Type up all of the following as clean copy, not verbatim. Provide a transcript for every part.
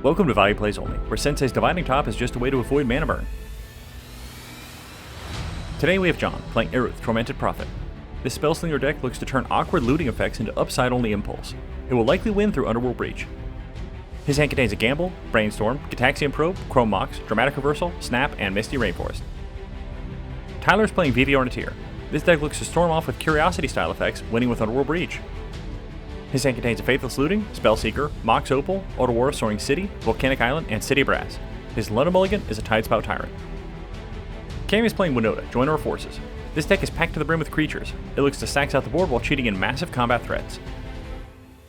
Welcome to Value Plays Only, where Sensei's Dividing Top is just a way to avoid mana burn. Today we have John, playing Eruth, Tormented Prophet. This Spellslinger deck looks to turn awkward looting effects into upside-only impulse. It will likely win through Underworld Breach. His hand contains a Gamble, Brainstorm, Gitaxian Probe, Chrome Mox, Dramatic Reversal, Snap, and Misty Rainforest. Tyler's playing Vivi Orniteer. This deck looks to storm off with Curiosity-style effects, winning with Underworld Breach. His hand contains a Faithless Looting, Spellseeker, Mox Opal, Otawara Soaring City, Volcanic Island, and City Brass. His London Mulligan is a Tidespout Tyrant. Cam is playing Winota, Joiner of Forces. This deck is packed to the brim with creatures. It looks to sax out the board while cheating in massive combat threats.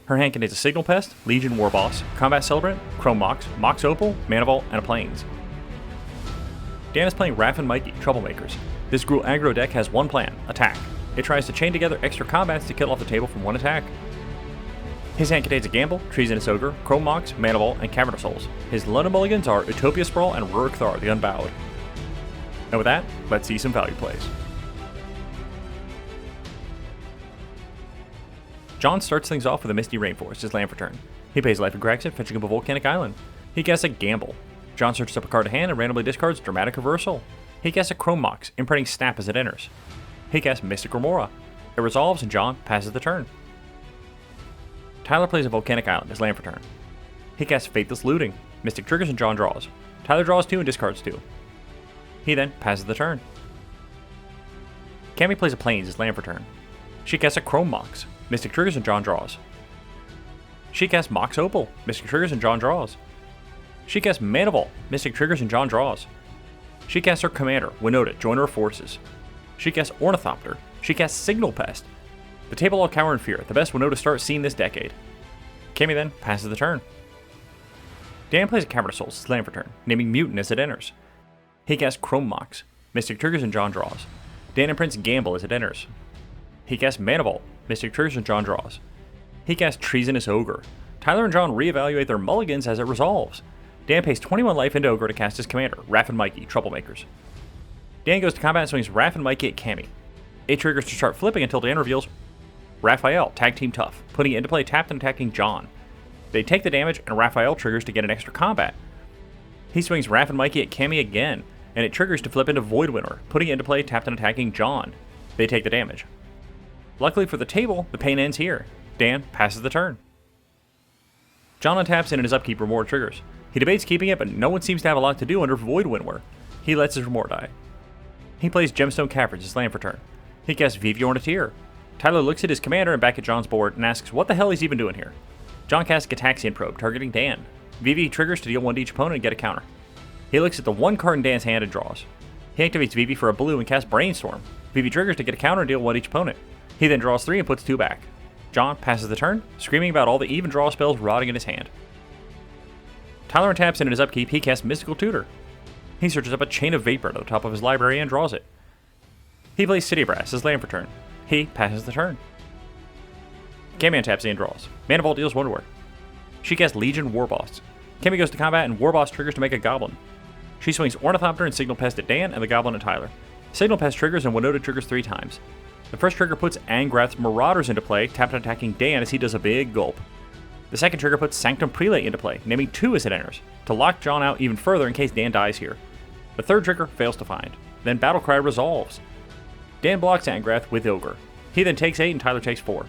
Her hand contains a Signal Pest, Legion Warboss, Combat Celebrant, Chrome Mox, Mox Opal, Mana Vault, and a Plains. Dan is playing Raph Mikey, Troublemakers. This Gruul aggro deck has one plan, attack. It tries to chain together extra combats to kill off the table from one attack. His hand contains a Gamble, Treasonous Ogre, Chrome Mox, Mana Vault, and Cavern of Souls. His London Mulligans are Utopia Sprawl and Rurik Thar, the Unbowed. And with that, let's see some value plays. John starts things off with a Misty Rainforest, his land for turn. He pays life and cracks it, fetching up a Volcanic Island. He casts a Gamble. John searches up a card to hand and randomly discards Dramatic Reversal. He casts a Chrome Mox, imprinting Snap as it enters. He casts Mystic Remora. It resolves and John passes the turn. Tyler plays a Volcanic Island, his land for turn. He casts Faithless Looting. Mystic triggers and John draws. Tyler draws 2 and discards 2. He then passes the turn. Cammy plays a Plains, his land for turn. She casts a Chrome Mox. Mystic triggers and John draws. She casts Mox Opal. Mystic triggers and John draws. She casts Mana Vault. Mystic triggers and John draws. She casts her commander, Winota, Joiner of Forces. She casts Ornithopter. She casts Signal Pest. The table all cower in fear, the best Winota start seen this decade. Cammy then passes the turn. Dan plays a Cavern of Souls, his land for turn, naming Mutant as it enters. He casts Chrome Mox. Mystic triggers and John draws. Dan imprints Gamble as it enters. He casts Mana Vault. Mystic triggers and John draws. He casts Treasonous Ogre. Tyler and John reevaluate their mulligans as it resolves. Dan pays 21 life into Ogre to cast his commander, Raph Mikey, Troublemakers. Dan goes to combat and swings Raph Mikey at Cammy. 8 triggers to start flipping until Dan reveals Raphael, Tag Team Tough, putting it into play tapped and attacking John. They take the damage and Raphael triggers to get an extra combat. He swings Raph Mikey at Cammy again, and it triggers to flip into Void Winter, putting it into play tapped and attacking John. They take the damage. Luckily for the table, the pain ends here. Dan passes the turn. John untaps and in his upkeep Remora triggers. He debates keeping it, but no one seems to have a lot to do under Void Winter. He lets his Remora die. He plays Gemstone Caverns, his land for turn. He casts Vivi Orniteer. Tyler looks at his commander and back at John's board and asks what the hell he's even doing here. John casts Gitaxian Probe, targeting Dan. Vivi triggers to deal 1 to each opponent and get a counter. He looks at the 1 card in Dan's hand and draws. He activates Vivi for a blue and casts Brainstorm. Vivi triggers to get a counter and deal 1 to each opponent. He then draws 3 and puts 2 back. John passes the turn, screaming about all the even draw spells rotting in his hand. Tyler taps and in his upkeep he casts Mystical Tutor. He searches up a Chain of Vapor at the top of his library and draws it. He plays City Brass, his land for turn. He passes the turn. Cammy taps and draws. Mana Vault deals 1 to her. She casts Legion Warboss. Cammy goes to combat and Warboss triggers to make a Goblin. She swings Ornithopter and Signal Pest at Dan and the Goblin at Tyler. Signal Pest triggers and Winota triggers 3 times. The first trigger puts Angrath's Marauders into play, tapped and attacking Dan as he does a big gulp. The second trigger puts Sanctum Prelate into play, naming 2 as it enters, to lock John out even further in case Dan dies here. The third trigger fails to find. Then Battlecry resolves. Dan blocks Angrath with Ogre. He then takes 8 and Tyler takes 4.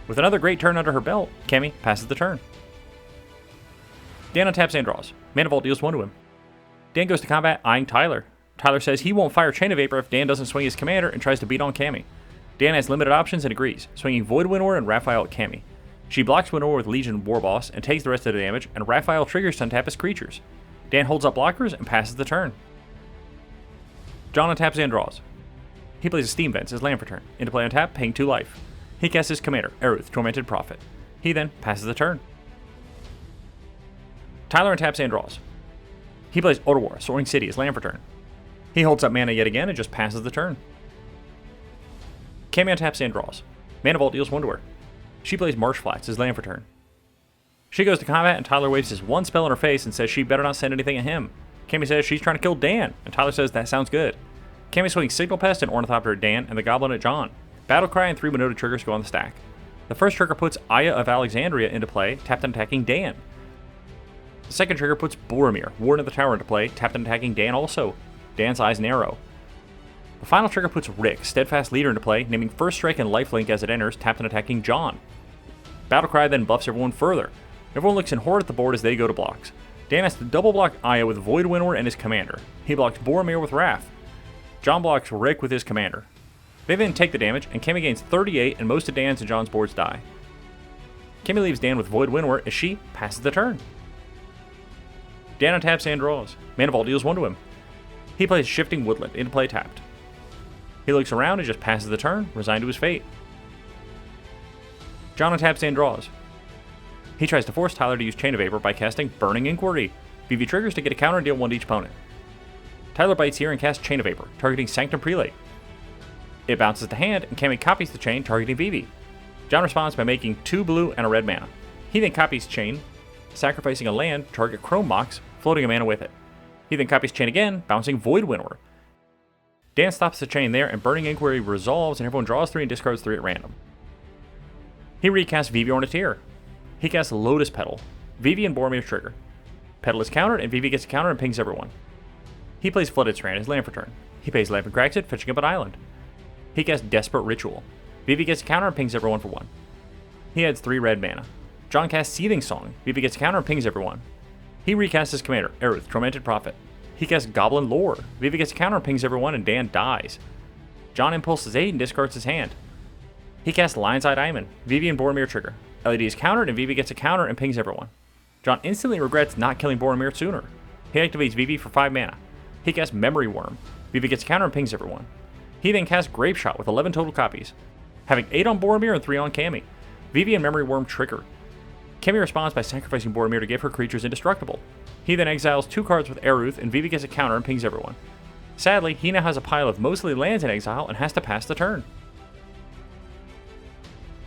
With another great turn under her belt, Cammy passes the turn. Dan untaps and draws. Mana Vault deals 1 to him. Dan goes to combat, eyeing Tyler. Tyler says he won't fire Chain of Vapor if Dan doesn't swing his commander and tries to beat on Cammy. Dan has limited options and agrees, swinging Void Winter and Raphael at Cammy. She blocks Winter with Legion Warboss and takes the rest of the damage, and Raphael triggers to untap his creatures. Dan holds up blockers and passes the turn. John untaps and draws. He plays a Steam Vents, his land for turn, into play on tap, paying 2 life. He casts his commander, Eruth, Tormented Prophet. He then passes the turn. Tyler untaps and draws. He plays Otawara, Soaring City, his land for turn. He holds up mana yet again and just passes the turn. Cammy untaps and draws. Mana Vault deals 1 to her. She plays Marsh Flats, his land for turn. She goes to combat and Tyler waves his 1 spell in her face and says she better not send anything at him. Cammy says she's trying to kill Dan, and Tyler says that sounds good. Cammy swings Signal Pest and Ornithopter at Dan and the Goblin at John. Battlecry and 3 Winota triggers go on the stack. The first trigger puts Aya of Alexandria into play, tapped and attacking Dan. The second trigger puts Boromir, Warden of the Tower, into play, tapped and attacking Dan also. Dan's eyes narrow. The final trigger puts Rick, Steadfast Leader, into play, naming First Strike and Lifelink as it enters, tapped and attacking John. Battlecry then buffs everyone further. Everyone looks in horror at the board as they go to blocks. Dan has to double block Aya with Void Winnower and his commander. He blocks Boromir with Raph. John blocks Rick with his commander. They then take the damage, and Cammy gains 38, and most of Dan's and John's boards die. Cammy leaves Dan with Void Winnower as she passes the turn. Dan untaps and draws. Mana Vault deals 1 to him. He plays Shifting Woodland into play tapped. He looks around and just passes the turn, resigned to his fate. John untaps and draws. He tries to force Tyler to use Chain of Vapor by casting Burning Inquiry. Vivi triggers to get a counter and deal 1 to each opponent. Tyler bites here and casts Chain of Vapor, targeting Sanctum Prelate. It bounces to hand, and Cammy copies the chain, targeting Vivi. John responds by making 2 blue and a red mana. He then copies Chain, sacrificing a land to target Chrome Mox, floating a mana with it. He then copies Chain again, bouncing Void Winnower. Dan stops the chain there, and Burning Inquiry resolves, and everyone draws 3 and discards 3 at random. He recasts Vivi Ornithir. He casts Lotus Petal. Vivi and Boromir trigger. Petal is countered, and Vivi gets a counter and pings everyone. He plays Flooded Strand as land for turn. He pays Lamp and cracks it, fetching up an island. He casts Desperate Ritual. Vivi gets a counter and pings everyone for 1. He adds 3 red mana. John casts Seething Song. Vivi gets a counter and pings everyone. He recasts his commander, Eruth, Tormented Prophet. He casts Goblin Lore. Vivi gets a counter and pings everyone, and Dan dies. John impulses 8 and discards his hand. He casts Lion's Eye Diamond. Vivi and Boromir trigger. LED is countered, and Vivi gets a counter and pings everyone. John instantly regrets not killing Boromir sooner. He activates Vivi for 5 mana. He casts Memory Worm. Vivi gets a counter and pings everyone. He then casts Grape Shot with 11 total copies, having 8 on Boromir and 3 on Cammy. Vivi and Memory Worm trigger. Cammy responds by sacrificing Boromir to give her creatures indestructible. He then exiles 2 cards with Eruth, and Vivi gets a counter and pings everyone. Sadly, he now has a pile of mostly lands in exile and has to pass the turn.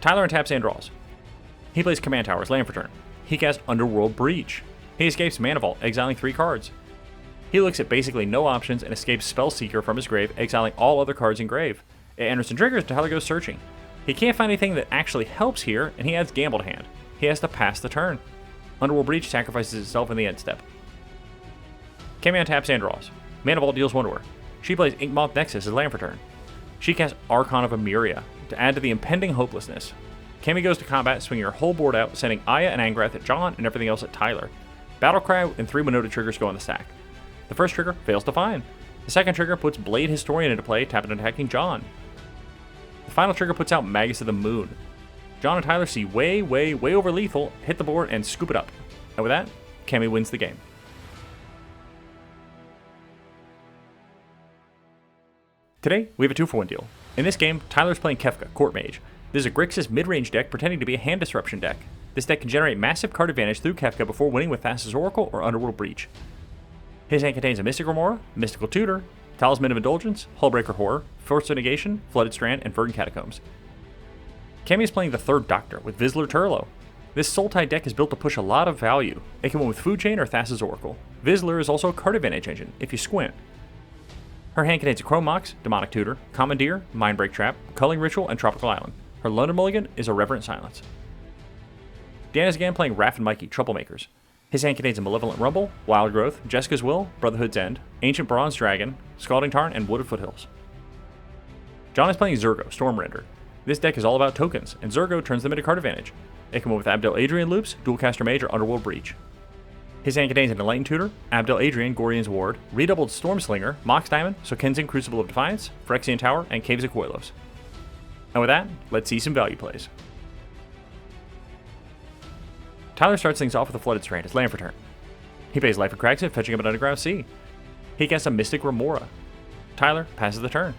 Tyler untaps and draws. He plays Command Towers, land for turn. He casts Underworld Breach. He escapes Mana Vault, exiling 3 cards. He looks at basically no options and escapes Spellseeker from his grave, exiling all other cards in grave. It enters and triggers, and Tyler goes searching. He can't find anything that actually helps here, and he adds Gamble to hand. He has to pass the turn. Underworld Breach sacrifices itself in the end step. Cammy untaps and draws. Mana Vault deals 1 to her. She plays Inkmoth Nexus as land for turn. She casts Archon of Emeria to add to the impending hopelessness. Cammy goes to combat, swinging her whole board out, sending Aya and Angrath at John and everything else at Tyler. Battlecry and 3 Winota triggers go on the stack. The first trigger fails to find. The second trigger puts Blade Historian into play, tapping and attacking John. The final trigger puts out Magus of the Moon. John and Tyler see way over lethal, hit the board, and scoop it up. And with that, Cammy wins the game. Today, we have a 2-for-1 deal. In this game, Tyler's playing Kefka, Court Mage. This is a Grixis mid-range deck pretending to be a hand disruption deck. This deck can generate massive card advantage through Kefka before winning with Thassa's Oracle or Underworld Breach. His hand contains a Mystic Remora, Mystical Tutor, Talisman of Indulgence, Hullbreaker Horror, Force of Negation, Flooded Strand, and Verdant Catacombs. Cammy is playing the 3rd Doctor with Vislor Turlo. This Soul-Tide deck is built to push a lot of value. It can win with Food Chain or Thassa's Oracle. Vislor is also a card advantage engine, if you squint. Her hand contains a Chrome Mox, Demonic Tutor, Commandeer, Mindbreak Trap, Culling Ritual, and Tropical Island. Her London Mulligan is a Reverent Silence. Dan is again playing Raph Mikey, Troublemakers. His hand contains a Malevolent Rumble, Wild Growth, Jessica's Will, Brotherhood's End, Ancient Bronze Dragon, Scalding Tarn, and Wooded Foothills. John is playing Zurgo, Stormrender. This deck is all about tokens, and Zurgo turns them into card advantage. It can win with Abdel Adrian Loops, Dualcaster Mage, or Underworld Breach. His hand contains an Enlightened Tutor, Abdel Adrian, Gorian's Ward, Redoubled Stormslinger, Mox Diamond, Sokenzin Crucible of Defiance, Phyrexian Tower, and Caves of Koilos. And with that, let's see some value plays. Tyler starts things off with a Flooded Strand as land for turn. He pays Life and cracks it, fetching up an Underground Sea. He casts a Mystic Remora. Tyler passes the turn.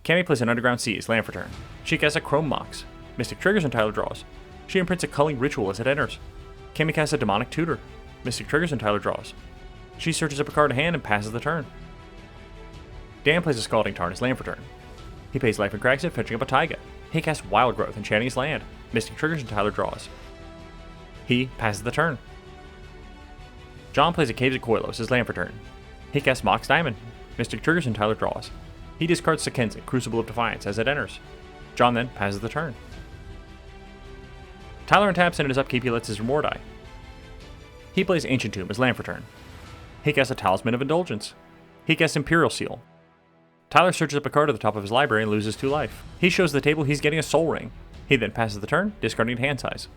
Cammy plays an Underground Sea as land for turn. She casts a Chrome Mox. Mystic triggers and Tyler draws. She imprints a Culling Ritual as it enters. Cammy casts a Demonic Tutor. Mystic triggers and Tyler draws. She searches up a card in hand and passes the turn. Dan plays a Scalding Tarn as land for turn. He pays Life and cracks it, fetching up a Taiga. He casts Wild Growth, enchanting his land. Mystic triggers and Tyler draws. He passes the turn. John plays a Caves of Koilos as land for turn. He casts Mox Diamond. Mystic triggers and Tyler draws. He discards Sokenzin, Crucible of Defiance, as it enters. John then passes the turn. Tyler untaps, and in his upkeep he lets his Remore die. He plays Ancient Tomb as land for turn. He casts a Talisman of Indulgence. He casts Imperial Seal. Tyler searches up a card at the top of his library and loses 2 life. He shows the table he's getting a Soul Ring. He then passes the turn, discarding hand size.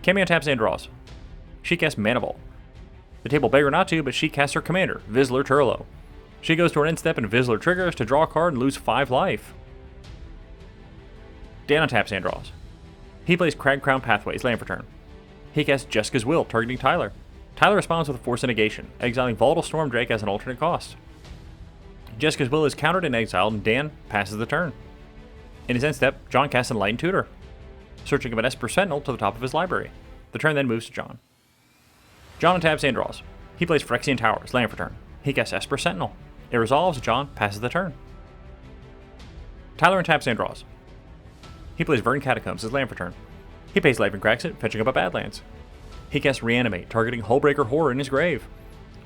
Cameo taps and draws. She casts Mana Vault. The table begged her not to, but she casts her commander, Vislor Turlo. She goes to her end step and Vislor triggers to draw a card and lose 5 life. Dan taps and draws. He plays Crag Crown Pathways, land for turn. He casts Jessica's Will, targeting Tyler. Tyler responds with a Force of Negation, exiling Volatile Storm Drake as an alternate cost. Jessica's Will is countered and exiled, and Dan passes the turn. In his end step, John casts Enlightened Tutor, searching up an Esper Sentinel to the top of his library. The turn then moves to John. John taps and draws. He plays Phyrexian Towers, land for turn. He casts Esper Sentinel. It resolves, John passes the turn. Tyler taps and draws. He plays Verdant Catacombs as land for turn. He pays life and cracks it, fetching up a Badlands. He casts Reanimate, targeting Hullbreaker Horror in his grave.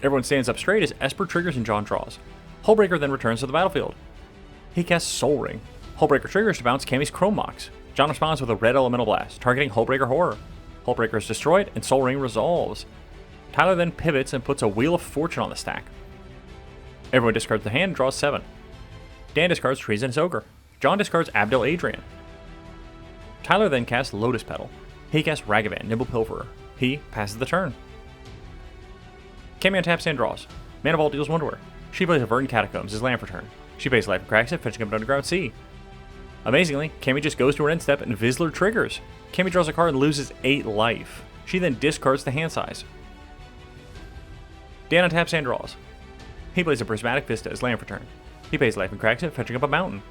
Everyone stands up straight as Esper triggers and John draws. Hullbreaker then returns to the battlefield. He casts Soul Ring. Hullbreaker triggers to bounce Cammy's Chrome Mox. John responds with a Red Elemental Blast, targeting Hullbreaker Horror. Hullbreaker is destroyed and Soul Ring resolves. Tyler then pivots and puts a Wheel of Fortune on the stack. Everyone discards the hand and draws 7. Dan discards Treasonous Ogre. John discards Abdel Adrian. Tyler then casts Lotus Petal. He casts Ragavan, Nimble Pilferer. He passes the turn. Cameo taps and draws. Mana Vault deals 1 to her. She plays a Verdant Catacombs as land for turn. She pays life and cracks it, fetching up an Underground Sea. Amazingly, Cammy just goes to her end step and Vislor triggers. Cammy draws a card and loses 8 life. She then discards the hand size. Dan taps and draws. He plays a Prismatic Vista as land for turn. He pays life and cracks it, fetching up a mountain.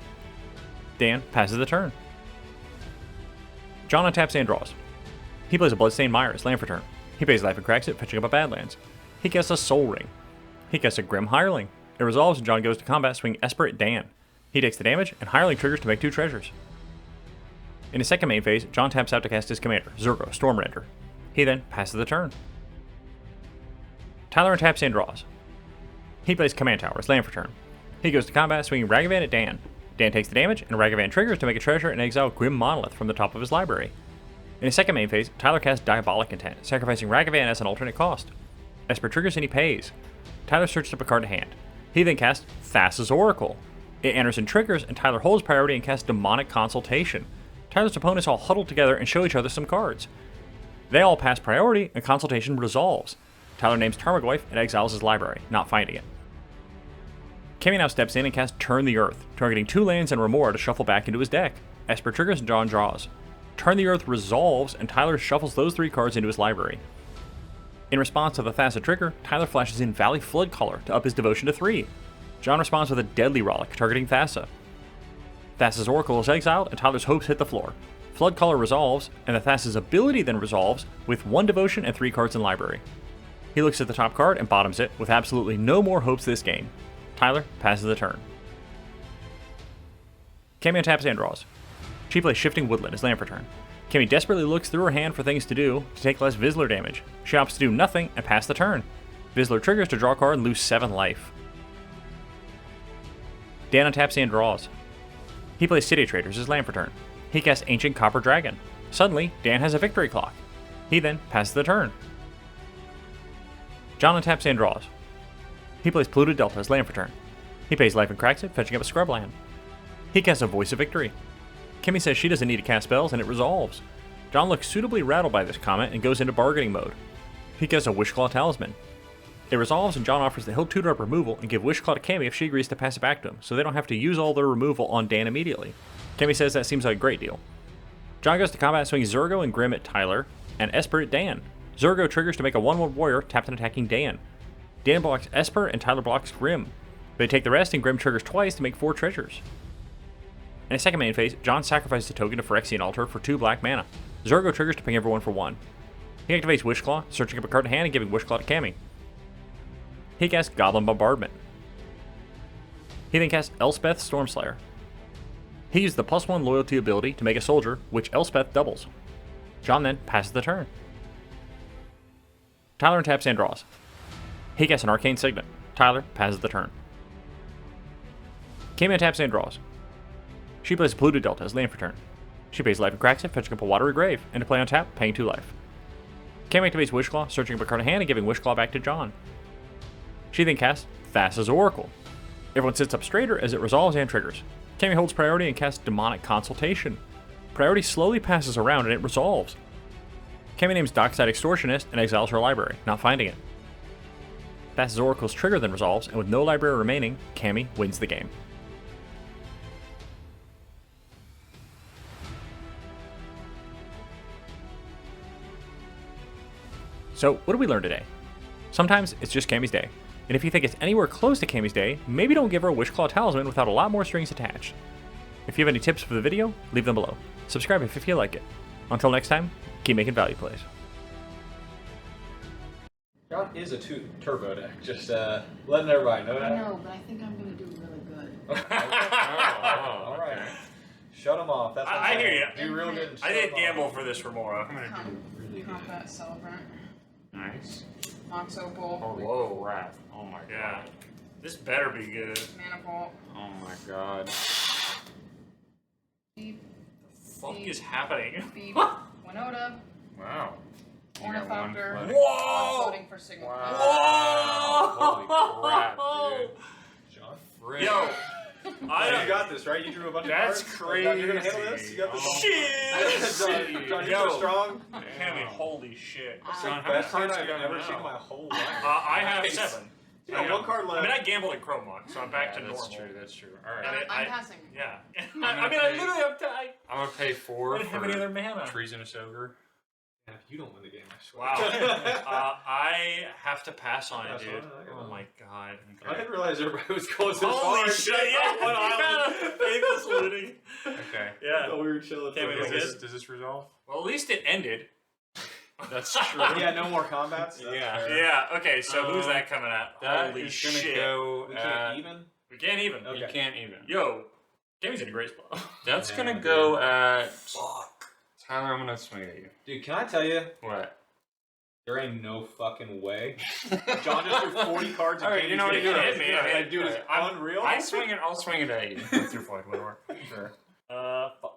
Dan passes the turn. John taps and draws. He plays a Bloodstained Mire as land for turn. He pays life and cracks it, fetching up a Badlands. He casts a Soul Ring. He casts a Grim Hireling. It resolves and John goes to combat, swinging Esper at Dan. He takes the damage, and Hireling triggers to make 2 treasures. In his second main phase, John taps out to cast his commander, Zurgo, Stormrender. He then passes the turn. Tyler taps and draws. He plays Command Towers, land for turn. He goes to combat, swinging Ragavan at Dan. Dan takes the damage, and Ragavan triggers to make a treasure and exile Grim Monolith from the top of his library. In his second main phase, Tyler casts Diabolic Intent, sacrificing Ragavan as an alternate cost. Esper triggers and he pays. Tyler searches up a card to hand. He then casts Thassa's Oracle. It enters and triggers, and Tyler holds priority and casts Demonic Consultation. Tyler's opponents all huddle together and show each other some cards. They all pass priority, and Consultation resolves. Tyler names Tarmogoyf and exiles his library, not finding it. Cammy now steps in and casts Turn the Earth, targeting 2 lands and Remora to shuffle back into his deck. Esper triggers and John draws. Turn the Earth resolves, and Tyler shuffles those 3 cards into his library. In response to the Thassa trigger, Tyler flashes in Valley Floodcaller to up his devotion to 3. John responds with a Deadly Rollick, targeting Thassa. Thassa's Oracle is exiled, and Tyler's hopes hit the floor. Floodcaller resolves, and the Thassa's ability then resolves with 1 devotion and 3 cards in library. He looks at the top card and bottoms it, with absolutely no more hopes this game. Tyler passes the turn. Cammy taps and draws. She plays Shifting Woodland as land for turn. Cammy desperately looks through her hand for things to do to take less Vislor damage. She opts to do nothing and pass the turn. Vislor triggers to draw a card and lose 7 life. Dan taps and draws. He plays City Traders as land for turn. He casts Ancient Copper Dragon. Suddenly, Dan has a victory clock. He then passes the turn. John taps and draws. He plays Polluted Delta as land for turn. He pays life and cracks it, fetching up a Scrubland. He casts a Voice of Victory. Kimmy says she doesn't need to cast spells, and it resolves. John looks suitably rattled by this comment and goes into bargaining mode. He casts a Wishclaw Talisman. It resolves, and John offers that he'll tutor up removal and give Wishclaw to Cammy if she agrees to pass it back to him, so they don't have to use all their removal on Dan immediately. Cammy says that seems like a great deal. John goes to combat, swinging Zurgo and Grim at Tyler, and Esper at Dan. Zurgo triggers to make a 1/1 warrior, tapped and attacking Dan. Dan blocks Esper, and Tyler blocks Grim. They take the rest, and Grim triggers twice to make 4 treasures. In his second main phase, John sacrifices a token to Phyrexian Altar for 2 black mana. Zurgo triggers to ping everyone for 1. He activates Wishclaw, searching up a card in hand and giving Wishclaw to Cammy. He casts Goblin Bombardment. He then casts Elspeth Stormslayer. He used the +1 loyalty ability to make a soldier, which Elspeth doubles. John then passes the turn. Tyler taps and draws. He casts an Arcane Signet. Tyler passes the turn. Cammy taps and draws. She plays Polluted Delta as land for turn. She pays life and cracks it, fetching up a Watery Grave, and to play on tap, paying 2 life. Kami activates Wish Claw, searching up a card in hand and giving Wish Claw back to John. She then casts Thassa's Oracle. Everyone sits up straighter as it resolves and triggers. Kami holds priority and casts Demonic Consultation. Priority slowly passes around and it resolves. Kami names Dockside Extortionist and exiles her library, not finding it. Thassa's Oracle's trigger then resolves, and with no library remaining, Kami wins the game. So, what did we learn today? Sometimes it's just Kami's day, and if you think it's anywhere close to Kami's day, maybe don't give her a Wishclaw Talisman without a lot more strings attached. If you have any tips for the video, leave them below. Subscribe if you like it. Until next time, keep making value plays. John is a turbo deck, just letting everybody know that. I know, but I think I'm going to do really good. Alright. Shut him off. That's what I hear you. Do real good and I shut did 'em gamble off. for this Remora. I'm gonna do really good. Combat Celebrant. Nice. Mox Opal. Oh, whoa, Raph. Oh my god. Yeah. This better be good. Mana Vault. Oh my god. Beep. What is happening? Beep. Winota. Wow. You got one Ornithopter. flooding. Whoa! Floating for Signal. Wow. Holy crap, dude. John? Frick. Yo, You got this, right? You drew a bunch That's of cards. crazy. You're gonna handle this? You got this? Oh. shit! John, you're Yo. so strong. Kami, holy shit. John, how many Best hand cards I've do you have ever now? seen in my whole life. I have Nice. 7. You got one card I left. mean, I gambled in Chromok, so I'm back to That's normal. true, that's true. Alright. And I'm passing. Yeah. gonna I mean, I pay- literally have to. I I'm gonna pay 4 don't have any other for mana. Treasonous Ogre. Yeah, you don't win the game, I swear. Wow. I have to pass on it, Pass on dude. it, I Oh know. my god. I didn't realize everybody was going so far. Holy shit! Yeah. One island. Faithless looting. Okay. Yeah. Oh, we were chilling. Can't for a wait to bit. get it. Does this resolve? Well, at least it ended. That's true. Yeah, no more combats. That's Yeah. fair. Yeah. Okay. So who's that coming at? That Holy is gonna shit! go We at... can't even. We can't even. Okay. You can't even. Yo, Kami's in a great spot. That's Yeah, gonna dude. go at... Fuck. Tyler, I'm gonna swing at you. Dude, can I tell you? What? There ain't no fucking way. John just threw 40 cards. All right, you know what? You You can hit hit me. me. Yeah, Dude, is I'm- unreal. I'll swing it at you. Through Floyd, whatever. Sure. Fuck.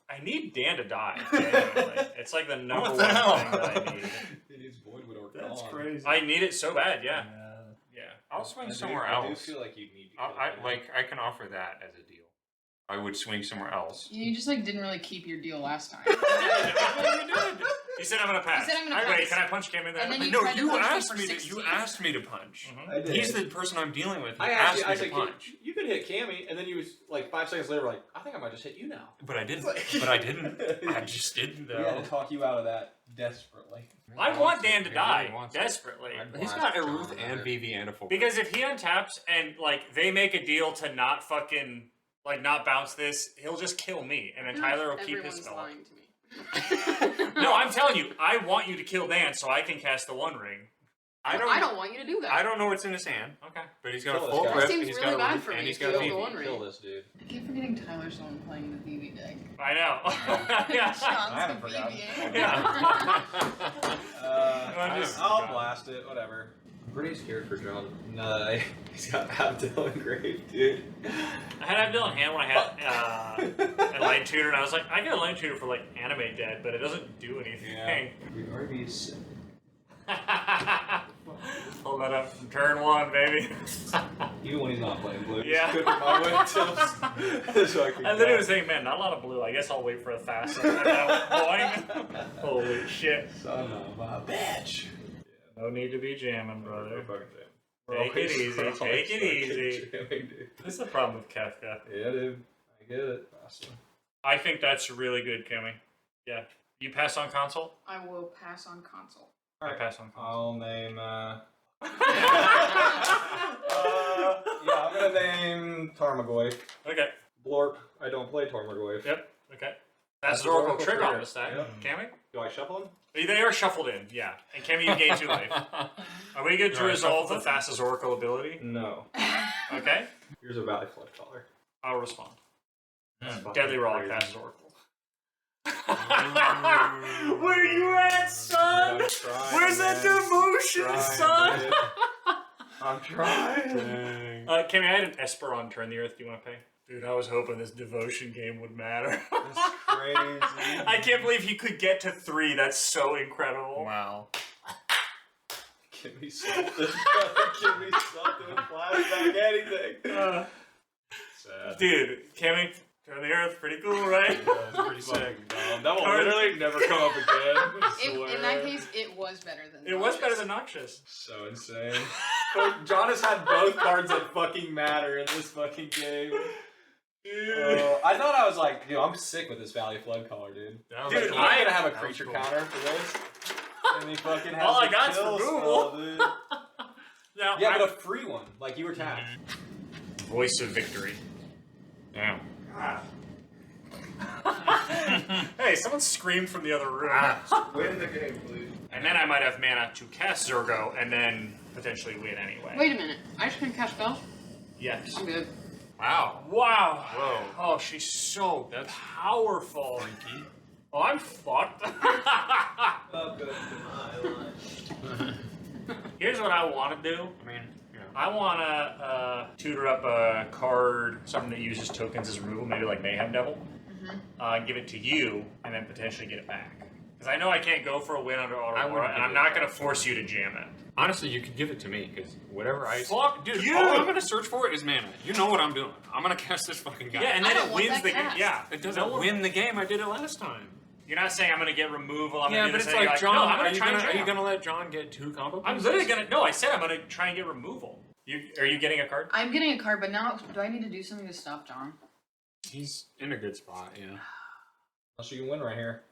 I need Dan to die. Genuinely. It's like the number What one the hell? thing that I need. It needs Void Widow. That's crazy. I need it so bad. Yeah. Yeah. I'll swing somewhere I do else. feel like you need to. I can offer that as a deal. I would swing somewhere else. You just like didn't really keep your deal last time. He said I'm gonna pass. He said I'm gonna Wait, pass. can I punch Kami in And there? then you No, tried to you punch me asked for me to. 16. You asked me to punch. I did. He's the person I'm dealing with. He I asked asked me you, to punch. you could hit Cammy, and then you was like 5 seconds later, like, I think I might just hit you now. But I didn't. Like- But I didn't. I just didn't We had though. to talk you out of that desperately. I want Dan to He die really wants it. desperately. He's got Eruth and Vivi and a full. Because if he untaps and like they make a deal to not fucking like not bounce this, he'll just kill me, and then Tyler will keep his Everyone's spell. lying to me. No, I'm telling you, I want you to kill Dan so I can cast the One Ring. I don't want you to do that. I don't know what's in his hand, Okay. but he's got a Kill full this guy. grip. That seems He's really got bad Eruth, for me. and he's Kill got the Vivi. one ring. Kill this dude. I keep forgetting Tyler's the one playing the Vivi deck. I know. yeah. I haven't Sean's the forgotten. Vivi. just- I'll blast it, whatever. I'm pretty scared for John. No, he's got Abdel engraved, dude. I had Abdel in hand when I had a Light Tutor, and I was like, I get a Light Tutor for like Animate Dead, but it doesn't do anything. We already said. Hold that up from turn 1, baby. Even when he's not playing blue. Yeah. He's good for my win tips. So I literally was saying, man, not a lot of blue. I guess I'll wait for a fast. Boing. Holy shit. Son of a bitch. No need to be jamming, brother. We're Take it always- easy, we're take always it fucking easy. jamming, dude. This is the problem with Kefka. Yeah, dude. I get it. Awesome. I think that's really good, Kami. Yeah. You pass on console? I will pass on console. I pass on console. I'll name, yeah, I'm gonna name Tarmogoyf. Okay. Blorp. I don't play Tarmogoyf. Yep. Okay. That's That's the Oracle Oracle trigger on trigger. the stack. Yep. Kami? Do I shuffle him? They are shuffled in, yeah. And Kami, you gain 2 life. Are we good to Alright, resolve the shuffle fastest Oracle ability? No. Okay. Here's a Valley Flood Caller. I'll respond. Fucking Deadly Rock, crazy. fastest Oracle. Where you at, son? I'm trying, Where's that man. devotion, Trying, son? dude. I'm trying. Dang. Kami, I had an Esper on turn the Earth. Do you want to pay? Dude, I was hoping this devotion game would matter. That's crazy. I can't believe he could get to 3. That's so incredible. Wow. Give me something. Give me something. Flashback, anything. Sad. Dude, Cammy, turn the earth, pretty cool, right? Yeah, that's pretty sick. That will literally never come up again. I In that case, it was better than. It was better than Noxious. So insane. John has had both cards that fucking matter in this fucking game. I thought I was like, dude, I'm sick with this Valley Flood color, dude. Dude, I'm gonna have a creature counter for this. And he fucking has All I the got is kill removal. spell, dude. Now, Yeah, but a free one. Like, you were tapped. Voice of Victory. Damn. Hey, someone screamed from the other room. Win the game, please. And then I might have mana to cast Zurgo and then potentially win anyway. Wait a minute. I just couldn't cast spells? Yes. I'm good. Wow. Wow. Whoa. Oh, she's so powerful. Freaky. Oh, I'm fucked. Welcome to my life. Here's what I want to do. I mean, yeah. I want to tutor up a card, something that uses tokens as removal, maybe like Mayhem Devil. Give it to you, and then potentially get it back. Because I know I can't go for a win under I Auto wouldn't and give I'm it not back. going to force you to jam it. Honestly, you could give it to me, because whatever I... Fuck Dude, you! all I'm going to search for is mana. You know what I'm doing. I'm going to cast this fucking guy. Yeah, and I then don't it want wins that the game. cast. Yeah. It doesn't win the game. I did it last time. You're not saying I'm going to get removal, I'm Yeah, going to but do it's this, and like, you're John, no, I'm are going to you try and gonna, are you jam. gonna let John get 2 combo I'm pieces? literally going to... No, I said I'm going to try and get removal. Are you getting a card? I'm getting a card, but now do I need to do something to stop John? He's in a good spot, yeah. Unless you can win right here.